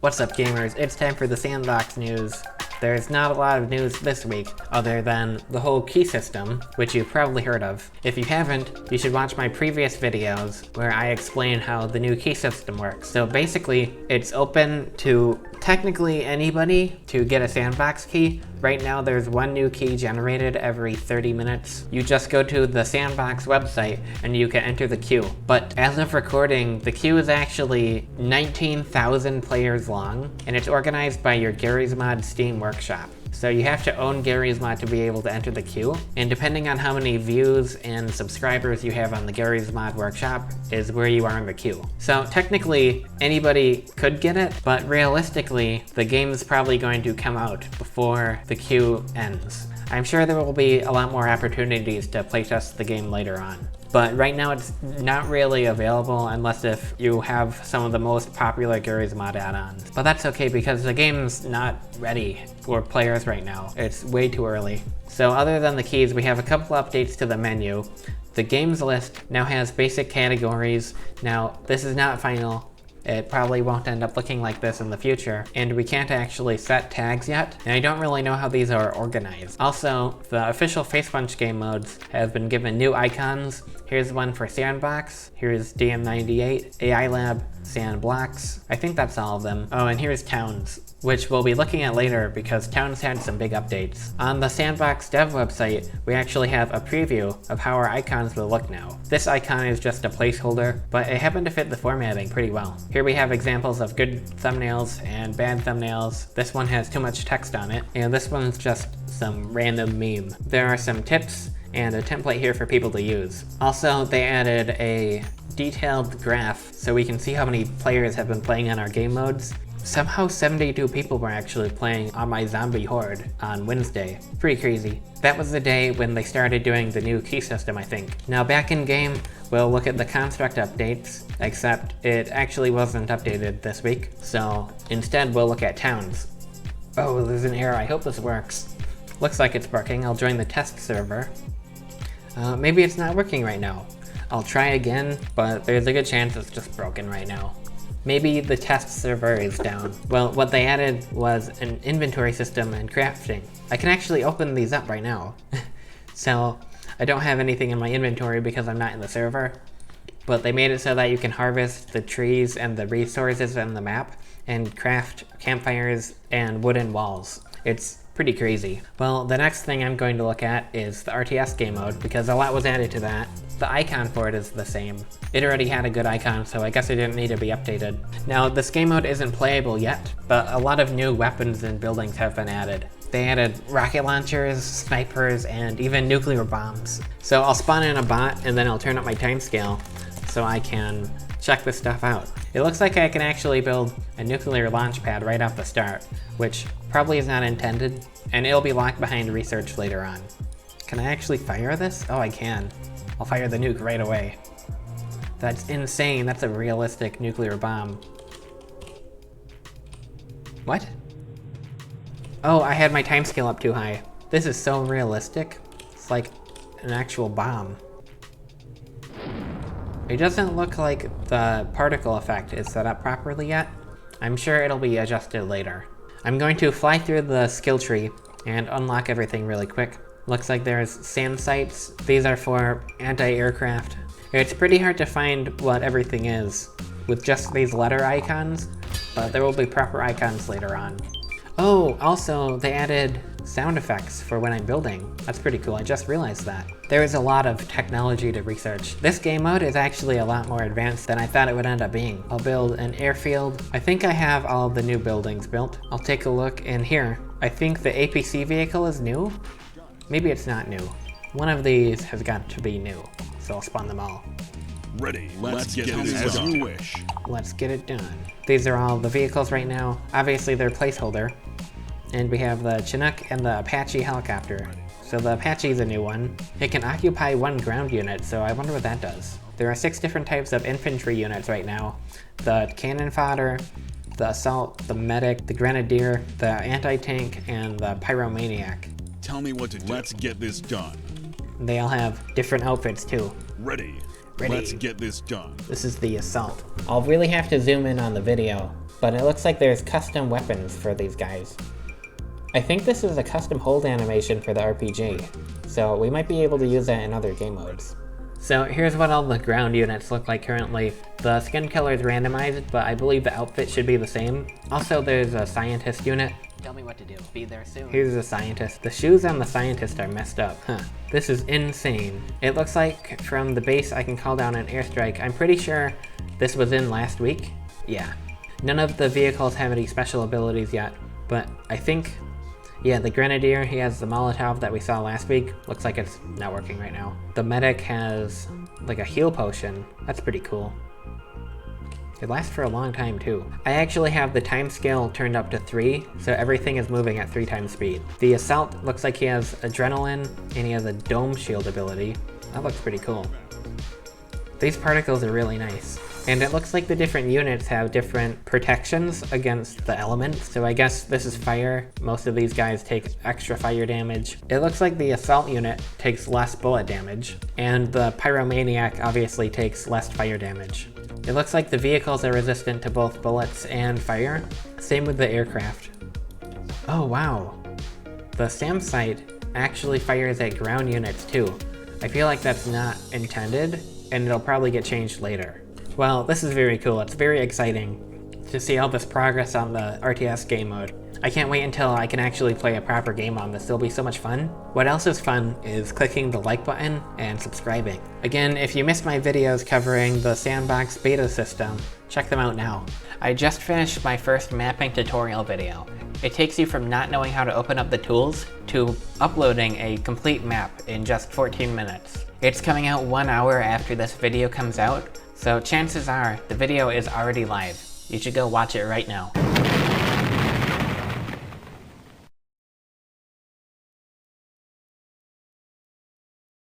What's up, gamers? It's time for the sandbox news. There's not a lot of news this week, other than the whole key system, which you've probably heard of. If you haven't, you should watch my previous videos where I explain how the new key system works. So basically, it's open to technically anybody to get a sandbox key. Right now there's one new key generated every 30 minutes. You just go to the sandbox website and you can enter the queue. But as of recording, the queue is actually 19,000 players long, and it's organized by your Gvarados Steam workshop. So you have to own Gvarados to be able to enter the queue, and depending on how many views and subscribers you have on the Gvarados workshop is where you are in the queue. So technically anybody could get it, but realistically the game is probably going to come out before the queue ends. I'm sure there will be a lot more opportunities to playtest the game later on. But right now it's not really available unless if you have some of the most popular Gvarados add-ons. But that's okay because the game's not ready for players right now. It's way too early. So other than the keys, we have a couple updates to the menu. The games list now has basic categories. Now, this is not final. It probably won't end up looking like this in the future, and we can't actually set tags yet, and I don't really know how these are organized. Also, the official Face Punch game modes have been given new icons. Here's one for Sandbox, here's DM98, AI Lab, Sandbox. I think that's all of them. Oh, and here's Towns, which we'll be looking at later because Towns had some big updates. On the Sandbox dev website, we actually have a preview of how our icons will look now. This icon is just a placeholder, but it happened to fit the formatting pretty well. Here we have examples of good thumbnails and bad thumbnails. This one has too much text on it, and this one's just some random meme. There are some tips and a template here for people to use. Also, they added a detailed graph so we can see how many players have been playing on our game modes. Somehow 72 people were actually playing on my zombie horde on Wednesday. Pretty crazy. That was the day when they started doing the new key system, I think. Now back in game, we'll look at the construct updates, except it actually wasn't updated this week. So instead we'll look at towns. Oh, there's an error. I hope this works. Looks like it's working. I'll join the test server. Maybe it's not working right now. I'll try again, but there's a good chance it's just broken right now. Maybe the test server is down. Well, what they added was an inventory system and crafting. I can actually open these up right now. So I don't have anything in my inventory because I'm not in the server, but they made it so that you can harvest the trees and the resources in the map and craft campfires and wooden walls. It's pretty crazy. Well, the next thing I'm going to look at is the RTS Gamemode because a lot was added to that. The icon for it is the same. It already had a good icon, so I guess it didn't need to be updated. Now, this game mode isn't playable yet, but a lot of new weapons and buildings have been added. They added rocket launchers, snipers, and even nuclear bombs. So I'll spawn in a bot and then I'll turn up my timescale so I can check this stuff out. It looks like I can actually build a nuclear launch pad right off the start, which probably is not intended, and it'll be locked behind research later on. Can I actually fire this? Oh, I can. I'll fire the nuke right away. That's insane. That's a realistic nuclear bomb. What? Oh, I had my timescale up too high. This is so realistic. It's like an actual bomb. It doesn't look like the particle effect is set up properly yet. I'm sure it'll be adjusted later. I'm going to fly through the skill tree and unlock everything really quick. Looks like there's sand sites. These are for anti-aircraft. It's pretty hard to find what everything is with just these letter icons, but there will be proper icons later on. Oh, also they added sound effects for when I'm building. That's pretty cool, I just realized that. There is a lot of technology to research. This game mode is actually a lot more advanced than I thought it would end up being. I'll build an airfield. I think I have all of the new buildings built. I'll take a look in here. I think the APC vehicle is new. Maybe it's not new. One of these has got to be new, so I'll spawn them all. Ready, let's get this as you wish. Let's get it done. These are all the vehicles right now. Obviously they're placeholder. And we have the Chinook and the Apache helicopter. So the Apache is a new one. It can occupy one ground unit, so I wonder what that does. There are 6 different types of infantry units right now. The cannon fodder, the assault, the medic, the grenadier, the anti-tank, and the pyromaniac. Tell me what to do. Let's get this done. They all have different outfits too. Ready. Let's get this done. This is the assault. I'll really have to zoom in on the video but it looks like there's custom weapons for these guys. I think this is a custom hold animation for the RPG, so we might be able to use that in other game modes. So here's what all the ground units look like currently. The skin color is randomized, but I believe the outfit should be the same. Also, there's a scientist unit. Tell me what to do. Be there soon. Here's the scientist. The shoes on the scientist are messed up. Huh. This is insane. It looks like from the base I can call down an airstrike. I'm pretty sure this was in last week. Yeah. None of the vehicles have any special abilities yet, but I think, yeah, the Grenadier, he has the Molotov that we saw last week. Looks like it's not working right now. The medic has like a heal potion. That's pretty cool. It lasts for a long time too. I actually have the time scale turned up to 3, so everything is moving at 3 times speed. The Assault looks like he has Adrenaline, and he has a Dome Shield ability. That looks pretty cool. These particles are really nice. And it looks like the different units have different protections against the elements, so I guess this is fire. Most of these guys take extra fire damage. It looks like the Assault unit takes less bullet damage, and the Pyromaniac obviously takes less fire damage. It looks like the vehicles are resistant to both bullets and fire. Same with the aircraft. Oh wow. The SAM sight actually fires at ground units too. I feel like that's not intended, and it'll probably get changed later. Well, this is very cool. It's very exciting to see all this progress on the RTS game mode. I can't wait until I can actually play a proper game on this. It'll be so much fun. What else is fun is clicking the like button and subscribing. Again, if you missed my videos covering the s&box beta system, check them out now. I just finished my first mapping tutorial video. It takes you from not knowing how to open up the tools to uploading a complete map in just 14 minutes. It's coming out 1 hour after this video comes out, so chances are the video is already live. You should go watch it right now.